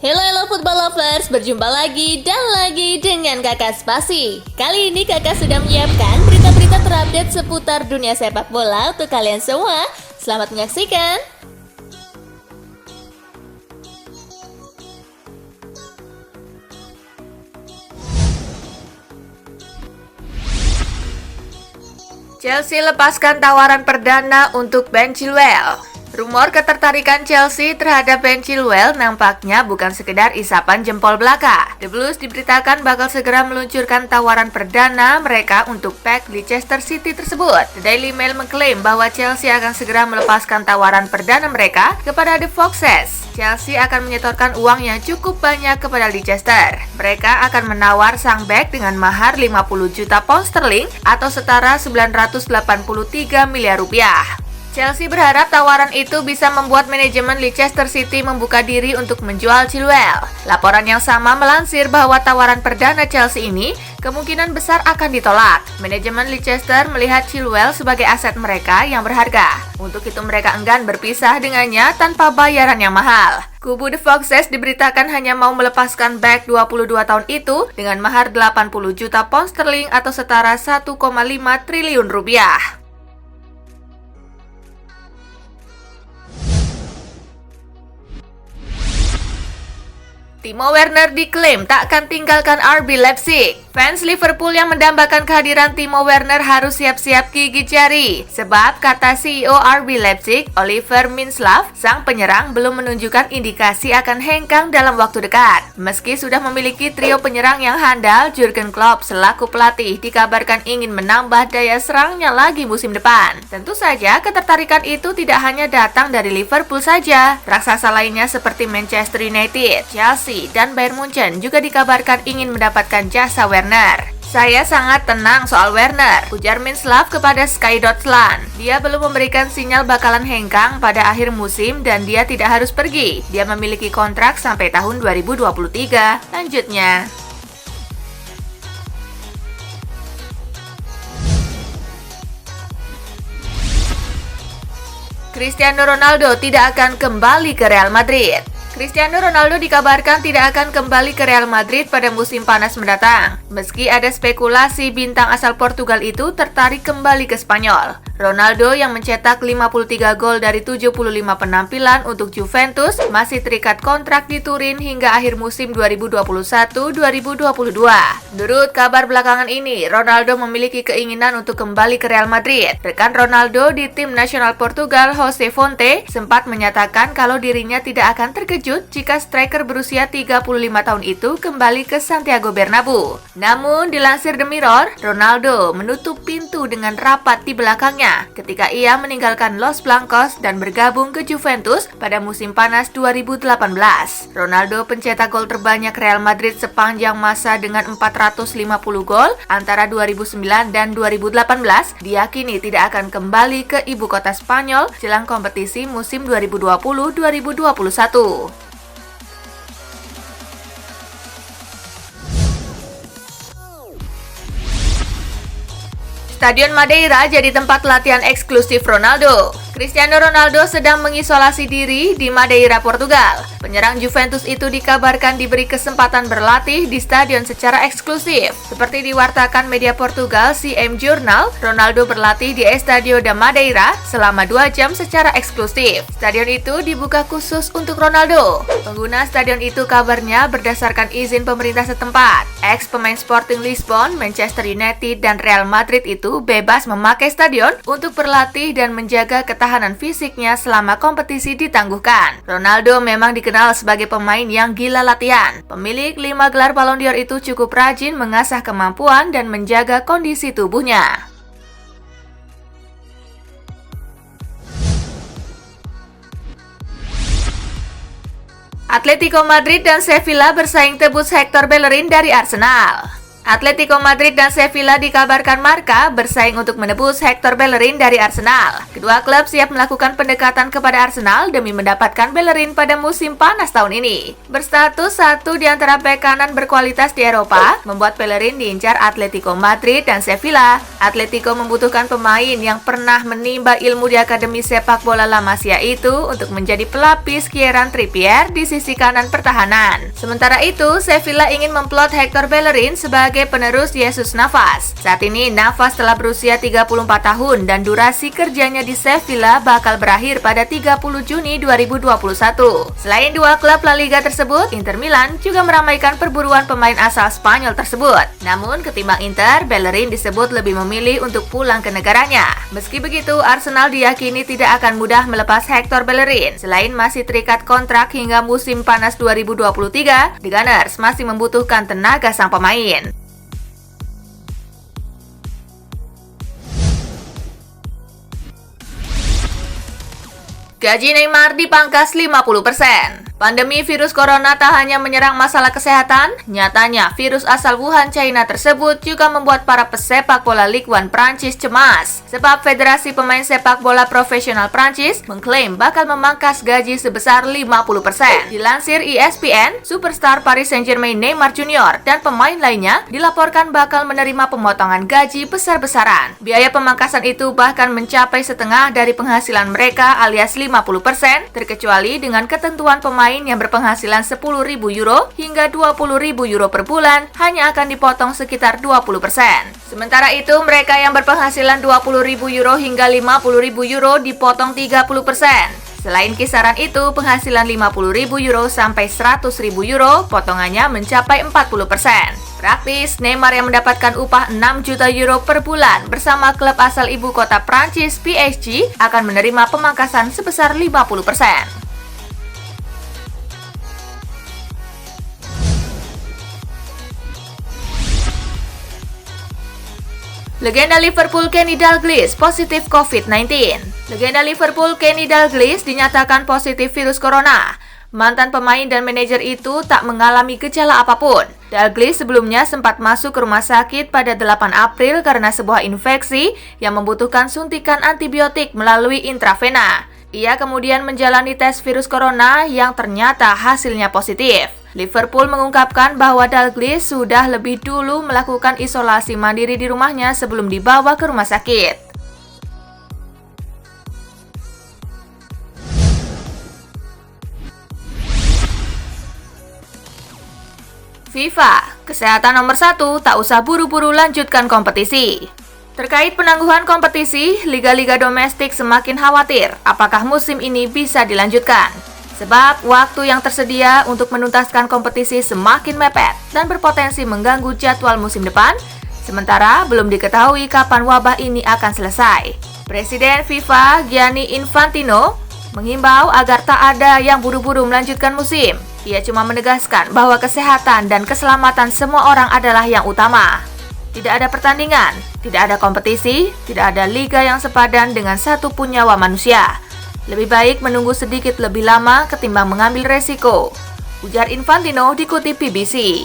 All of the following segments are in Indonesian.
Hello football lovers, berjumpa lagi dan lagi dengan Kakak Spasi. Kali ini Kakak sudah menyiapkan berita-berita terupdate seputar dunia sepak bola untuk kalian semua. Selamat menyaksikan. Chelsea lepaskan tawaran perdana untuk Ben Chilwell. Rumor ketertarikan Chelsea terhadap Ben Chilwell nampaknya bukan sekedar isapan jempol belaka. The Blues diberitakan bakal segera meluncurkan tawaran perdana mereka untuk bek Leicester City tersebut. The Daily Mail mengklaim bahwa Chelsea akan segera melepaskan tawaran perdana mereka kepada The Foxes. Chelsea akan menyetorkan uang yang cukup banyak kepada Leicester. Mereka akan menawar sang bek dengan mahar 50 juta pound sterling atau setara 983 miliar rupiah. Chelsea berharap tawaran itu bisa membuat manajemen Leicester City membuka diri untuk menjual Chilwell. Laporan yang sama melansir bahwa tawaran perdana Chelsea ini kemungkinan besar akan ditolak. Manajemen Leicester melihat Chilwell sebagai aset mereka yang berharga. Untuk itu mereka enggan berpisah dengannya tanpa bayaran yang mahal. Kubu The Foxes diberitakan hanya mau melepaskan bek 22 tahun itu dengan mahar 80 juta pound sterling atau setara 1,5 triliun rupiah. Timo Werner diklaim tak akan tinggalkan RB Leipzig. Fans Liverpool yang mendambakan kehadiran Timo Werner harus siap-siap gigit jari. Sebab kata CEO RB Leipzig, Oliver Minslav, sang penyerang belum menunjukkan indikasi akan hengkang dalam waktu dekat. Meski sudah memiliki trio penyerang yang handal, Jurgen Klopp selaku pelatih dikabarkan ingin menambah daya serangnya lagi musim depan. Tentu saja ketertarikan itu tidak hanya datang dari Liverpool saja. Raksasa lainnya seperti Manchester United, Chelsea, dan Bayern Munchen juga dikabarkan ingin mendapatkan jasa Werner. Saya sangat tenang soal Werner, ujar Minslav kepada Sky.Slan. Dia belum memberikan sinyal bakalan hengkang pada akhir musim dan dia tidak harus pergi. Dia memiliki kontrak sampai tahun 2023. Lanjutnya. Cristiano Ronaldo tidak akan kembali ke Real Madrid. Cristiano Ronaldo dikabarkan tidak akan kembali ke Real Madrid pada musim panas mendatang. Meski ada spekulasi bintang asal Portugal itu tertarik kembali ke Spanyol. Ronaldo yang mencetak 53 gol dari 75 penampilan untuk Juventus masih terikat kontrak di Turin hingga akhir musim 2021-2022. Menurut kabar belakangan ini, Ronaldo memiliki keinginan untuk kembali ke Real Madrid. Rekan Ronaldo di tim nasional Portugal, Jose Fonte, sempat menyatakan kalau dirinya tidak akan terkejut jika striker berusia 35 tahun itu kembali ke Santiago Bernabeu. Namun, dilansir The Mirror, Ronaldo menutup pintu dengan rapat di belakangnya ketika ia meninggalkan Los Blancos dan bergabung ke Juventus pada musim panas 2018. Ronaldo pencetak gol terbanyak Real Madrid sepanjang masa dengan 450 gol antara 2009 dan 2018, diyakini tidak akan kembali ke ibu kota Spanyol jelang kompetisi musim 2020-2021. Stadion Madeira jadi tempat latihan eksklusif Ronaldo. Cristiano Ronaldo sedang mengisolasi diri di Madeira, Portugal. Penyerang Juventus itu dikabarkan diberi kesempatan berlatih di stadion secara eksklusif. Seperti diwartakan media Portugal CM Journal, Ronaldo berlatih di Estadio da Madeira selama 2 jam secara eksklusif. Stadion itu dibuka khusus untuk Ronaldo. Pengguna stadion itu kabarnya berdasarkan izin pemerintah setempat. Ex-pemain Sporting Lisbon, Manchester United, dan Real Madrid itu bebas memakai stadion untuk berlatih dan menjaga ketahanan fisiknya selama kompetisi ditangguhkan. Ronaldo memang dikenal sebagai pemain yang gila latihan. Pemilik 5 gelar Ballon d'Or itu cukup rajin mengasah kemampuan dan menjaga kondisi tubuhnya. Atletico Madrid dan Sevilla bersaing tebus Hector Bellerin dari Arsenal. Atletico Madrid dan Sevilla dikabarkan Marca bersaing untuk menebus Hector Bellerin dari Arsenal. Kedua klub siap melakukan pendekatan kepada Arsenal demi mendapatkan Bellerin pada musim panas tahun ini. Berstatus satu di antara bek kanan berkualitas di Eropa, membuat Bellerin diincar Atletico Madrid dan Sevilla. Atletico membutuhkan pemain yang pernah menimba ilmu di Akademi Sepak Bola La Masia itu untuk menjadi pelapis Kieran Trippier di sisi kanan pertahanan. Sementara itu, Sevilla ingin memplot Hector Bellerin sebagai penerus Jesus Navas. Saat ini Navas telah berusia 34 tahun dan durasi kerjanya di Sevilla bakal berakhir pada 30 Juni 2021. Selain dua klub La Liga tersebut, Inter Milan juga meramaikan perburuan pemain asal Spanyol tersebut. Namun ketimbang Inter, Bellerin disebut lebih memilih untuk pulang ke negaranya. Meski begitu, Arsenal diyakini tidak akan mudah melepas Hector Bellerin. Selain masih terikat kontrak hingga musim panas 2023, The Gunners masih membutuhkan tenaga sang pemain. Gaji Neymar dipangkas 50%. Pandemi virus corona tak hanya menyerang masalah kesehatan, nyatanya virus asal Wuhan, China tersebut juga membuat para pesepak bola Ligue 1 Prancis cemas. Sebab Federasi Pemain Sepak Bola Profesional Prancis mengklaim bakal memangkas gaji sebesar 50%. Dilansir ESPN, superstar Paris Saint-Germain Neymar Jr. dan pemain lainnya dilaporkan bakal menerima pemotongan gaji besar-besaran. Biaya pemangkasan itu bahkan mencapai setengah dari penghasilan mereka alias 50%, terkecuali dengan ketentuan pemain yang berpenghasilan 10.000 euro hingga 20.000 euro per bulan hanya akan dipotong sekitar 20%. Sementara itu, mereka yang berpenghasilan 20.000 euro hingga 50.000 euro dipotong 30%. Selain kisaran itu, penghasilan 50.000 euro sampai 100.000 euro, potongannya mencapai 40%. Praktis, Neymar yang mendapatkan upah 6 juta euro per bulan bersama klub asal ibu kota Prancis PSG akan menerima pemangkasan sebesar 50%. Legenda Liverpool Kenny Dalglish positif COVID-19. Legenda Liverpool Kenny Dalglish dinyatakan positif virus corona. Mantan pemain dan manajer itu tak mengalami gejala apapun. Dalglish sebelumnya sempat masuk ke rumah sakit pada 8 April karena sebuah infeksi yang membutuhkan suntikan antibiotik melalui intravena. Ia kemudian menjalani tes virus corona yang ternyata hasilnya positif. Liverpool mengungkapkan bahwa Dalglish sudah lebih dulu melakukan isolasi mandiri di rumahnya sebelum dibawa ke rumah sakit. FIFA, kesehatan nomor 1, tak usah buru-buru lanjutkan kompetisi. Terkait penangguhan kompetisi, liga-liga domestik semakin khawatir apakah musim ini bisa dilanjutkan. Sebab waktu yang tersedia untuk menuntaskan kompetisi semakin mepet dan berpotensi mengganggu jadwal musim depan, sementara belum diketahui kapan wabah ini akan selesai. Presiden FIFA Gianni Infantino mengimbau agar tak ada yang buru-buru melanjutkan musim. Ia cuma menegaskan bahwa kesehatan dan keselamatan semua orang adalah yang utama. Tidak ada pertandingan, tidak ada kompetisi, tidak ada liga yang sepadan dengan satu pun nyawa manusia. Lebih baik menunggu sedikit lebih lama ketimbang mengambil resiko, ujar Infantino dikutip BBC.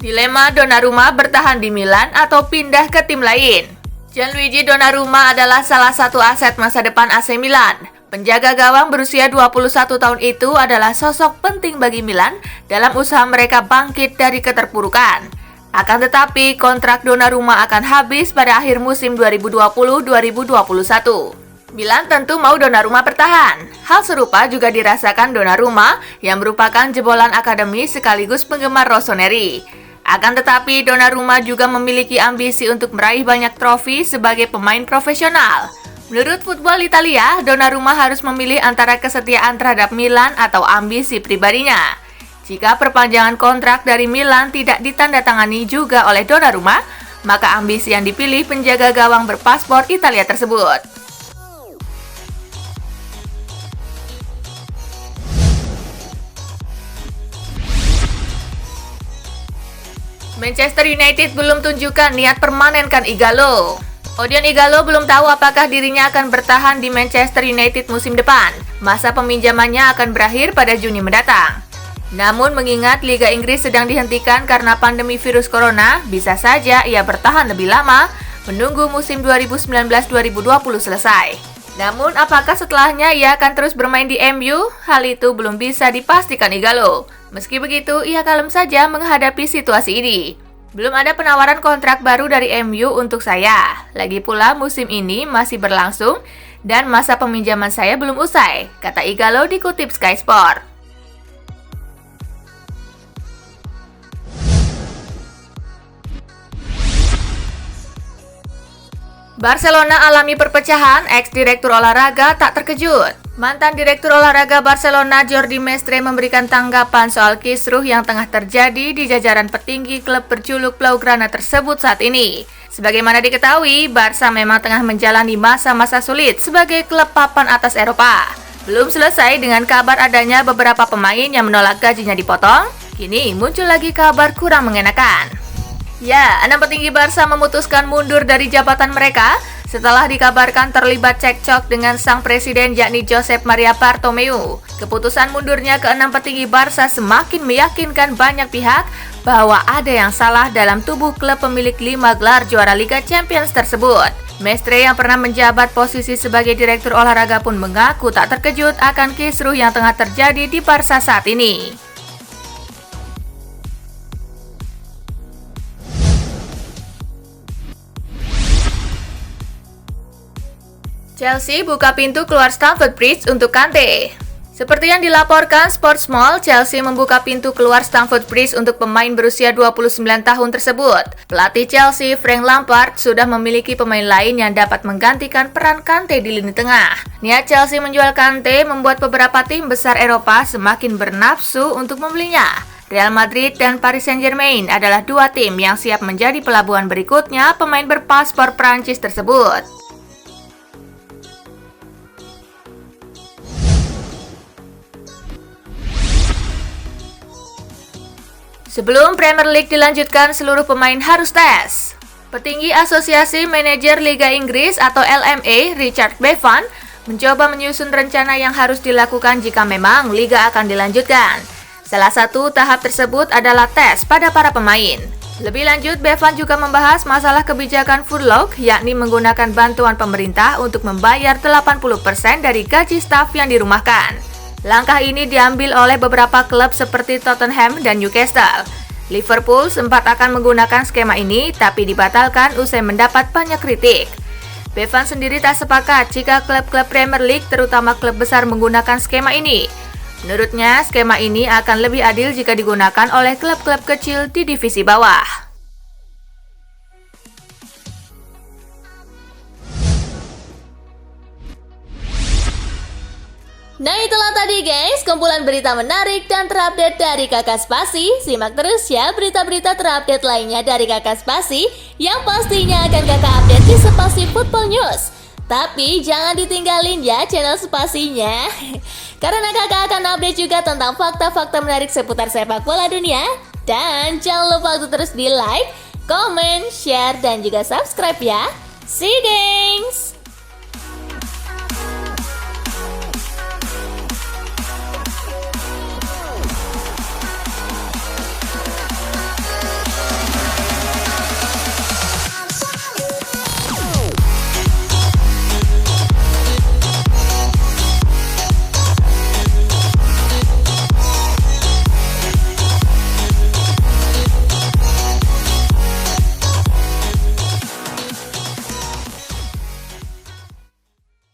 Dilema Donnarumma bertahan di Milan atau pindah ke tim lain. Gianluigi Donnarumma adalah salah satu aset masa depan AC Milan. Penjaga gawang berusia 21 tahun itu adalah sosok penting bagi Milan dalam usaha mereka bangkit dari keterpurukan. Akan tetapi, kontrak Donnarumma akan habis pada akhir musim 2020-2021. Milan tentu mau Donnarumma bertahan. Hal serupa juga dirasakan Donnarumma yang merupakan jebolan akademi sekaligus penggemar Rossoneri. Akan tetapi, Donnarumma juga memiliki ambisi untuk meraih banyak trofi sebagai pemain profesional. Menurut Football Italia, Donnarumma harus memilih antara kesetiaan terhadap Milan atau ambisi pribadinya. Jika perpanjangan kontrak dari Milan tidak ditandatangani juga oleh Donnarumma, maka ambisi yang dipilih penjaga gawang berpaspor Italia tersebut. Manchester United belum tunjukkan niat permanenkan Ighalo. Odion Ighalo belum tahu apakah dirinya akan bertahan di Manchester United musim depan. Masa peminjamannya akan berakhir pada Juni mendatang. Namun mengingat Liga Inggris sedang dihentikan karena pandemi virus corona, bisa saja ia bertahan lebih lama menunggu musim 2019-2020 selesai. Namun, apakah setelahnya ia akan terus bermain di MU? Hal itu belum bisa dipastikan Ighalo. Meski begitu, ia kalem saja menghadapi situasi ini. Belum ada penawaran kontrak baru dari MU untuk saya. Lagi pula musim ini masih berlangsung dan masa peminjaman saya belum usai, kata Ighalo dikutip Sky Sport. Barcelona alami perpecahan, ex-direktur olahraga tak terkejut. Mantan direktur olahraga Barcelona Jordi Mestre memberikan tanggapan soal kisruh yang tengah terjadi di jajaran petinggi klub berjuluk Blaugrana tersebut saat ini. Sebagaimana diketahui, Barca memang tengah menjalani masa-masa sulit sebagai klub papan atas Eropa. Belum selesai dengan kabar adanya beberapa pemain yang menolak gajinya dipotong, kini muncul lagi kabar kurang mengenakan. Ya, 6 petinggi Barca memutuskan mundur dari jabatan mereka setelah dikabarkan terlibat cekcok dengan sang presiden yakni Josep Maria Bartomeu. Keputusan mundurnya ke-6 petinggi Barca semakin meyakinkan banyak pihak bahwa ada yang salah dalam tubuh klub pemilik 5 gelar juara Liga Champions tersebut. Mestre yang pernah menjabat posisi sebagai direktur olahraga pun mengaku tak terkejut akan kisruh yang tengah terjadi di Barca saat ini. Chelsea buka pintu keluar Stamford Bridge untuk Kante. Seperti yang dilaporkan Sports Mall, Chelsea membuka pintu keluar Stamford Bridge untuk pemain berusia 29 tahun tersebut. Pelatih Chelsea, Frank Lampard, sudah memiliki pemain lain yang dapat menggantikan peran Kante di lini tengah. Niat Chelsea menjual Kante membuat beberapa tim besar Eropa semakin bernafsu untuk membelinya. Real Madrid dan Paris Saint-Germain adalah dua tim yang siap menjadi pelabuhan berikutnya pemain berpaspor Prancis tersebut. Sebelum Premier League dilanjutkan, seluruh pemain harus tes. Petinggi Asosiasi Manajer Liga Inggris atau LMA, Richard Bevan, mencoba menyusun rencana yang harus dilakukan jika memang Liga akan dilanjutkan. Salah satu tahap tersebut adalah tes pada para pemain. Lebih lanjut, Bevan juga membahas masalah kebijakan furlough, yakni menggunakan bantuan pemerintah untuk membayar 80% dari gaji staf yang dirumahkan. Langkah ini diambil oleh beberapa klub seperti Tottenham dan Newcastle. Liverpool sempat akan menggunakan skema ini, tapi dibatalkan usai mendapat banyak kritik. Bevan sendiri tak sepakat jika klub-klub Premier League, terutama klub besar, menggunakan skema ini. Menurutnya, skema ini akan lebih adil jika digunakan oleh klub-klub kecil di divisi bawah. Nah itulah tadi guys, kumpulan berita menarik dan terupdate dari Kakak Spasi. Simak terus ya berita-berita terupdate lainnya dari Kakak Spasi yang pastinya akan Kakak update di Spasi Football News. Tapi jangan ditinggalin ya channel Spasinya, karena Kakak akan update juga tentang fakta-fakta menarik seputar sepak bola dunia. Dan jangan lupa untuk terus di like, comment, share, dan juga subscribe ya. See you guys!